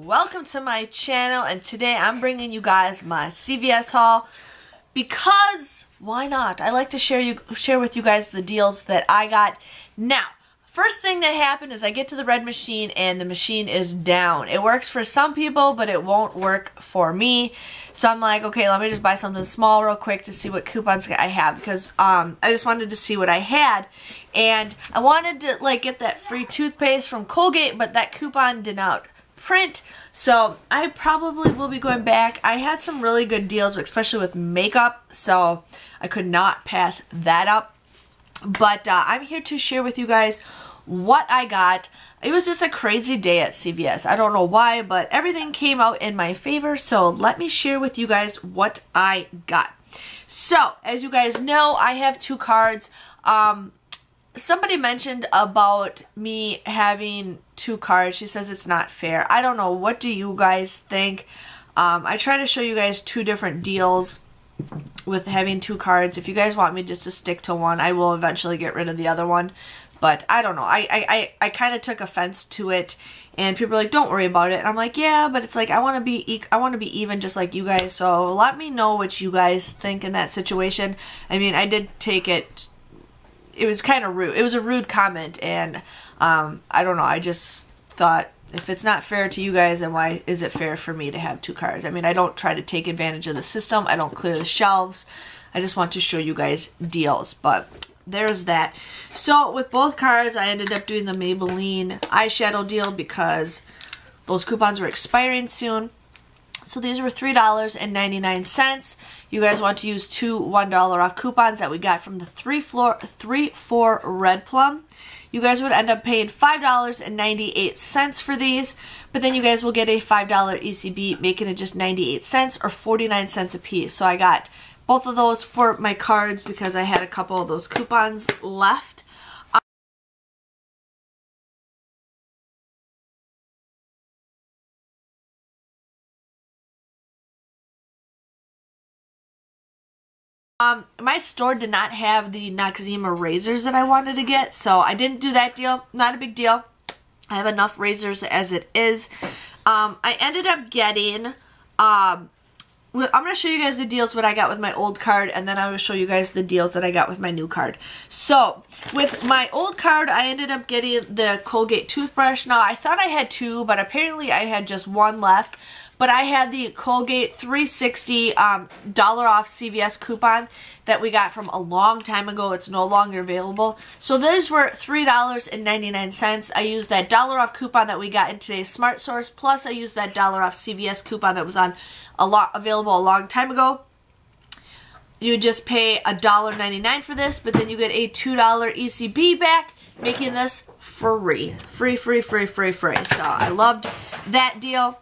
welcome to my channel, and today I'm bringing you guys my CVS haul because why not? I like to share with you guys the deals that I got. Now, first thing that happened is I get to the red machine and the machine is down. It works for some people, but it won't work for me. So I'm like, okay, let me just buy something small real quick to see what coupons I have, because I just wanted to see what I had. And I wanted to like get that free toothpaste from Colgate, but that coupon did not print, so I probably will be going back. I had some really good deals, especially with makeup, so I could not pass that up. But I'm here to share with you guys what I got. It was just a crazy day at CVS. I don't know why, but everything came out in my favor, so let me share with you guys what I got. So, as you guys know, I have two cards. Somebody mentioned about me having two cards. She says it's not fair. I don't know. What do you guys think? I try to show you guys two different deals with having two cards. If you guys want me just to stick to one, I will eventually get rid of the other one. But I don't know. I kind of took offense to it, and people are like, "Don't worry about it." And I'm like, "Yeah, but it's like I want to be even, just like you guys." So let me know what you guys think in that situation. I mean, I did take it. It was kind of rude. It was a rude comment, and I don't know. I just thought, if it's not fair to you guys, then why is it fair for me to have two cards? I mean, I don't try to take advantage of the system. I don't clear the shelves. I just want to show you guys deals, but there's that. So with both cards, I ended up doing the Maybelline eyeshadow deal because those coupons were expiring soon. So these were $3.99. You guys want to use two $1 off coupons that we got from the 3-4 Red Plum. You guys would end up paying $5.98 for these, but then you guys will get a $5 ECB, making it just 98 cents or 49 cents a piece. So I got both of those for my cards because I had a couple of those coupons left. My store did not have the Noxzema razors that I wanted to get, so I didn't do that deal. Not a big deal. I have enough razors as it is. I ended up getting, I'm going to show you guys the deals what I got with my old card, and then I will show you guys the deals that I got with my new card. So, with my old card, I ended up getting the Colgate toothbrush. Now, I thought I had two, but apparently I had just one left. But I had the Colgate 360 dollar off CVS coupon that we got from a long time ago. It's no longer available. So these were $3.99. I used that dollar off coupon that we got in today's Smart Source, plus I used that dollar off CVS coupon that was on available a long time ago. You just pay $1.99 for this, but then you get a $2 ECB back, making this free. Free. So I loved that deal.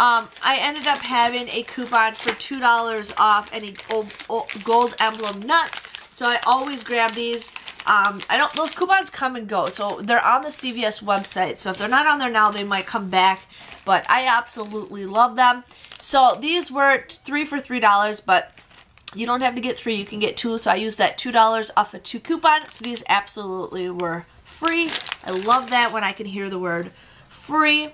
I ended up having a coupon for $2 off any gold emblem nuts, so I always grab these. Those coupons come and go, so they're on the CVS website, so if they're not on there now, they might come back, but I absolutely love them. So these were 3 for $3, but you don't have to get 3, you can get 2, so I used that $2 off a 2 coupon, so these absolutely were free. I love that when I can hear the word free.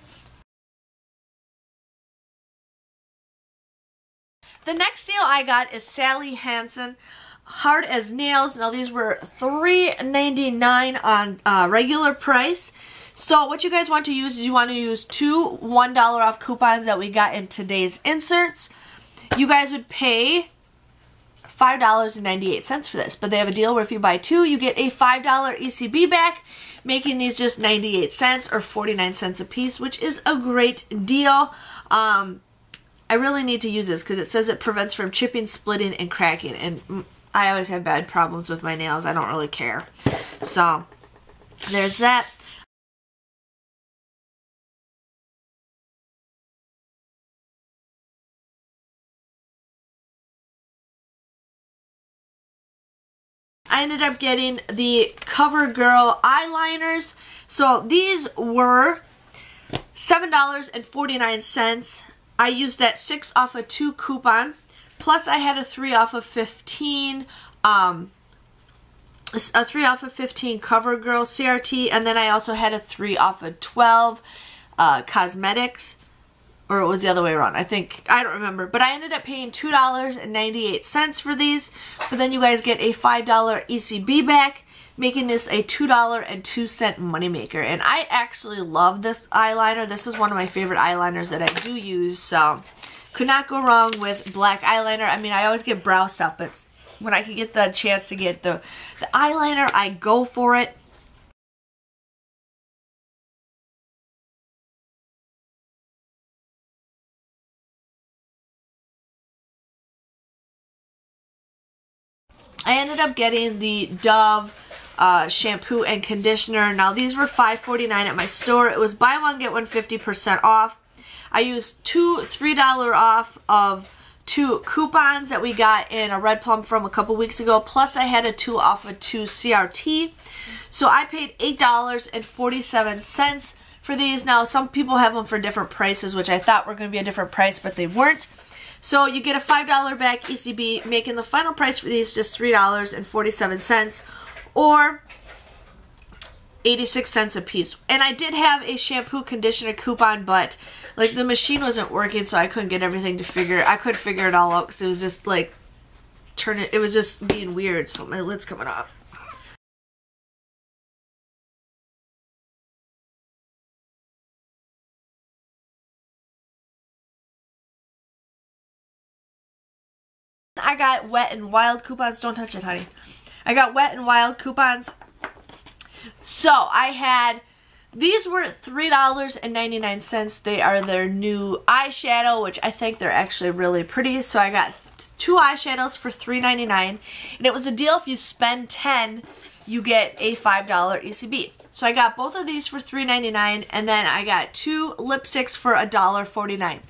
The next deal I got is Sally Hansen Hard as Nails. Now these were $3.99 on regular price. So what you guys want to use is you want to use two $1 off coupons that we got in today's inserts. You guys would pay $5.98 for this, but they have a deal where if you buy two, you get a $5 ECB back, making these just 98 cents or 49 cents a piece, which is a great deal. I really need to use this because it says it prevents from chipping, splitting, and cracking. And I always have bad problems with my nails. I don't really care. So, there's that. I ended up getting the CoverGirl eyeliners. So, these were $7.49. I used that 6 off a 2 coupon Plus I had a 3 off of 15, a 3 off of 15 CoverGirl CRT, and then I also had a 3 off of 12 cosmetics, or it was the other way around. I don't remember, but I ended up paying $2.98 for these, but then you guys get a $5 ECB back, making this a $2.02 moneymaker. And I actually love this eyeliner. This is one of my favorite eyeliners that I do use, so could not go wrong with black eyeliner. I mean, I always get brow stuff, but when I can get the chance to get the eyeliner, I go for it. I ended up getting the Dove shampoo and conditioner. Now these were $5.49 at my store. It was buy one get one 50% off. I used two $3 off of 2 coupons that we got in a Red Plum from a couple weeks ago, plus I had a 2 off of 2 CRT. So I paid $8.47 for these. Now some people have them for different prices, which I thought were going to be a different price, but they weren't. So you get a $5 back ECB, making the final price for these just $3.47 or 86 cents a piece. And I did have a shampoo conditioner coupon, but like the machine wasn't working, so I couldn't get everything to I couldn't figure it all out because it was just like it was just being weird. So my lid's coming off. I got Wet n Wild coupons. Don't touch it, honey. I got Wet n Wild coupons. So I had, these were $3.99. They are their new eyeshadow, which I think they're actually really pretty. So I got 2 eyeshadows for $3.99. And it was a deal, if you spend $10, you get a $5 ECB. So I got both of these for $3.99. And then I got 2 lipsticks for $1.49.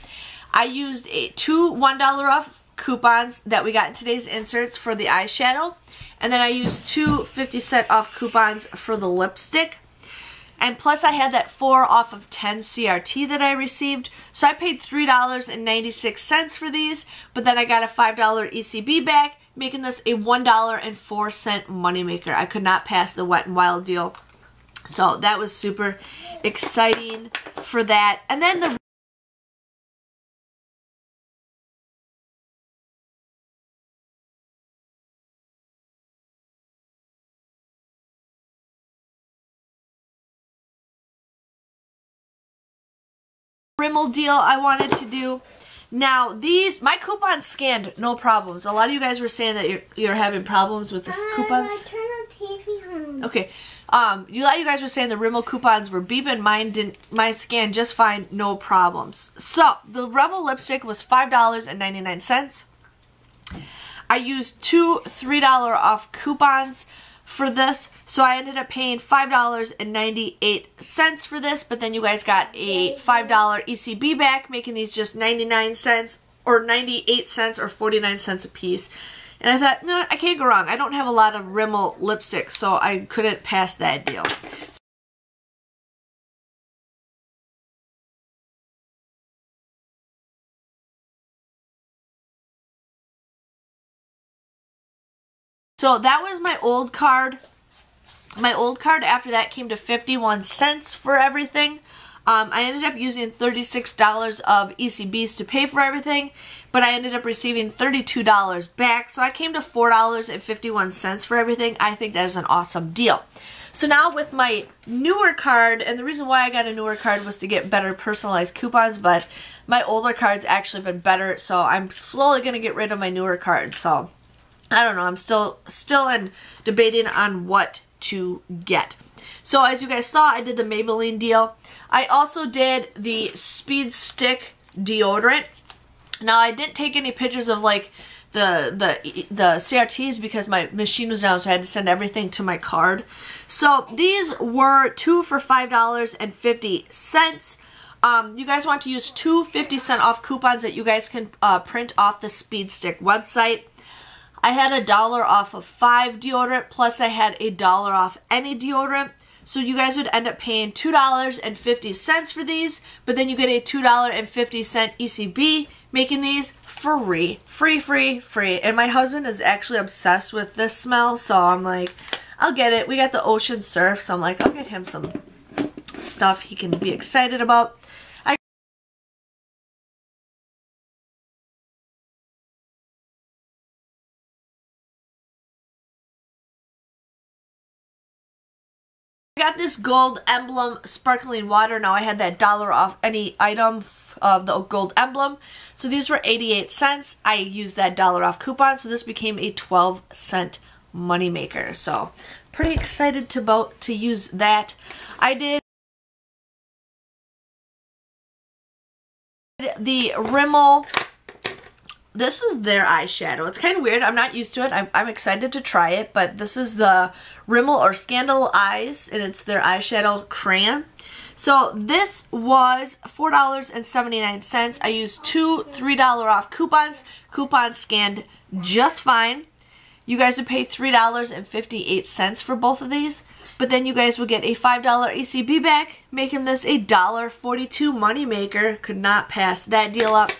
I used 2 $1 off coupons that we got in today's inserts for the eyeshadow, and then I used 2 50-cent off coupons for the lipstick, and plus I had that 4 off of 10 CRT that I received, so I paid $3.96 for these, but then I got a $5 ECB back, making this a $1.04 moneymaker. I could not pass the Wet n Wild deal, so that was super exciting for that. And then the Rimmel deal I wanted to do. Now these, my coupons scanned no problems. A lot of you guys were saying that you're having problems with the coupons. Turn the TV on. Okay. A lot of you guys were saying the Rimmel coupons were beeping. Mine scanned just fine, no problems. So the Rebel lipstick was $5.99. I used 2 $3 off coupons for this, so I ended up paying $5.98 for this, but then you guys got a $5 ECB back, making these just 99 cents or 98 cents or 49 cents a piece. And I thought, no, I can't go wrong. I don't have a lot of Rimmel lipsticks, so I couldn't pass that deal. So that was my old card. My old card after that came to 51 cents for everything. I ended up using $36 of ECBs to pay for everything, but I ended up receiving $32 back, so I came to $4.51 for everything. I think that is an awesome deal. So now with my newer card, and the reason why I got a newer card was to get better personalized coupons, but my older card's actually been better, so I'm slowly going to get rid of my newer card. So I don't know, I'm still in debating on what to get. So as you guys saw, I did the Maybelline deal. I also did the Speed Stick deodorant. Now I didn't take any pictures of like the CRTs because my machine was down, so I had to send everything to my card. So these were 2 for $5.50. You guys want to use 2 50-cent off coupons that you guys can print off the Speed Stick website. I had $1 off of 5 deodorant, plus I had $1 off any deodorant. So you guys would end up paying $2.50 for these, but then you get a $2.50 ECB, making these free. And my husband is actually obsessed with this smell, so I'm like, I'll get it. We got the Ocean Surf, so I'm like, I'll get him some stuff he can be excited about. I got this gold emblem sparkling water. Now I had that $1 off any item of the gold emblem. So these were 88 cents. I used that $1 off coupon, so this became a 12-cent moneymaker. So pretty excited to use that. I did the Rimmel. This is their eyeshadow. It's kind of weird. I'm not used to it. I'm excited to try it, but this is the Rimmel or Scandal Eyes, and it's their eyeshadow crayon. So this was $4.79. I used two $3 off coupons. Coupons scanned just fine. You guys would pay $3.58 for both of these, but then you guys would get a $5 ECB back, making this a $1.42 moneymaker. Could not pass that deal up.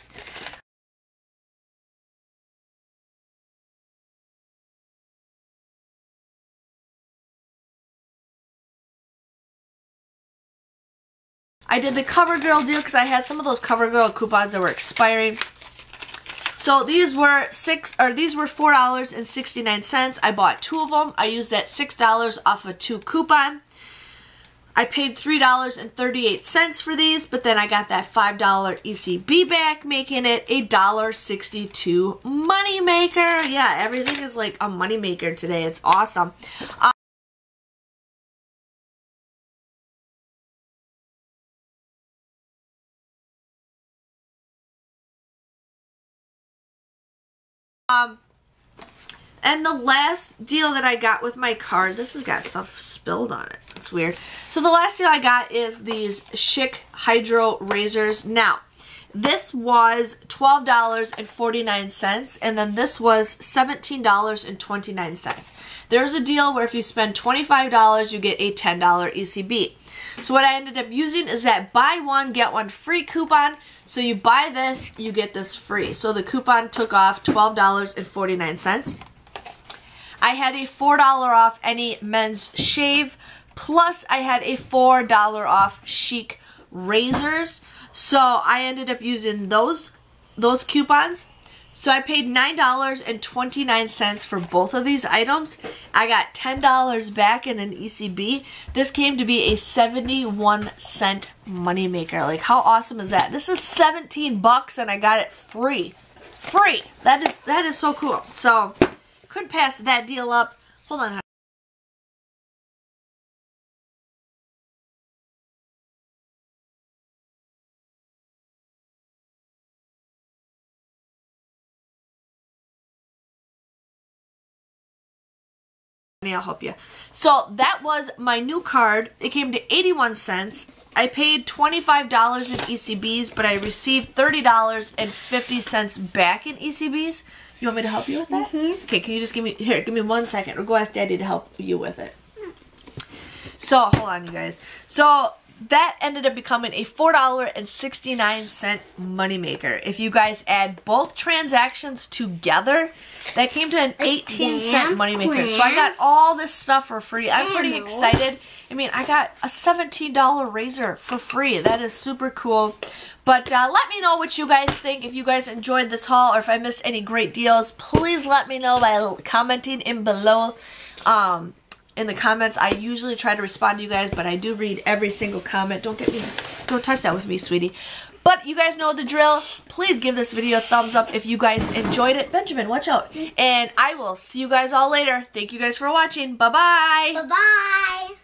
I did the CoverGirl deal because I had some of those CoverGirl coupons that were expiring. So these were $4.69. I bought two of them. I used that $6 off a two coupon. I paid $3.38 for these, but then I got that $5 ECB back, making it a $1.62 moneymaker. Yeah, everything is like a moneymaker today. It's awesome. And the last deal that I got with my card, this has got stuff spilled on it. It's weird. So the last deal I got is these Schick Hydro Razors. Now, this was $12.49, and then this was $17.29. There's a deal where if you spend $25, you get a $10 ECB. So what I ended up using is that buy one, get one free coupon. So you buy this, you get this free. So the coupon took off $12.49. I had a $4 off any men's shave, plus I had a $4 off Schick razors. So I ended up using those coupons. So I paid $9.29 for both of these items. I got $10 back in an ECB. This came to be a 71-cent moneymaker. Like, how awesome is that? This is 17 bucks and I got it free. Free! That is so cool. So, couldn't pass that deal up. Hold on. I'll help you. So that was my new card. It came to 81 cents. I paid $25 in ECBs, but I received $30.50 back in ECBs. You want me to help you with that? Okay, can you just give me 1 second, or go ask Daddy to help you with it. So, hold on, you guys. So, that ended up becoming a $4.69 moneymaker. If you guys add both transactions together, that came to an 18-cent moneymaker. So I got all this stuff for free. I'm pretty excited. I mean, I got a $17 razor for free. That is super cool. But let me know what you guys think. If you guys enjoyed this haul or if I missed any great deals, please let me know by commenting in below. In the comments, I usually try to respond to you guys, but I do read every single comment. Don't touch that with me, sweetie. But you guys know the drill. Please give this video a thumbs up if you guys enjoyed it. Benjamin, watch out. And I will see you guys all later. Thank you guys for watching. Bye-bye. Bye-bye.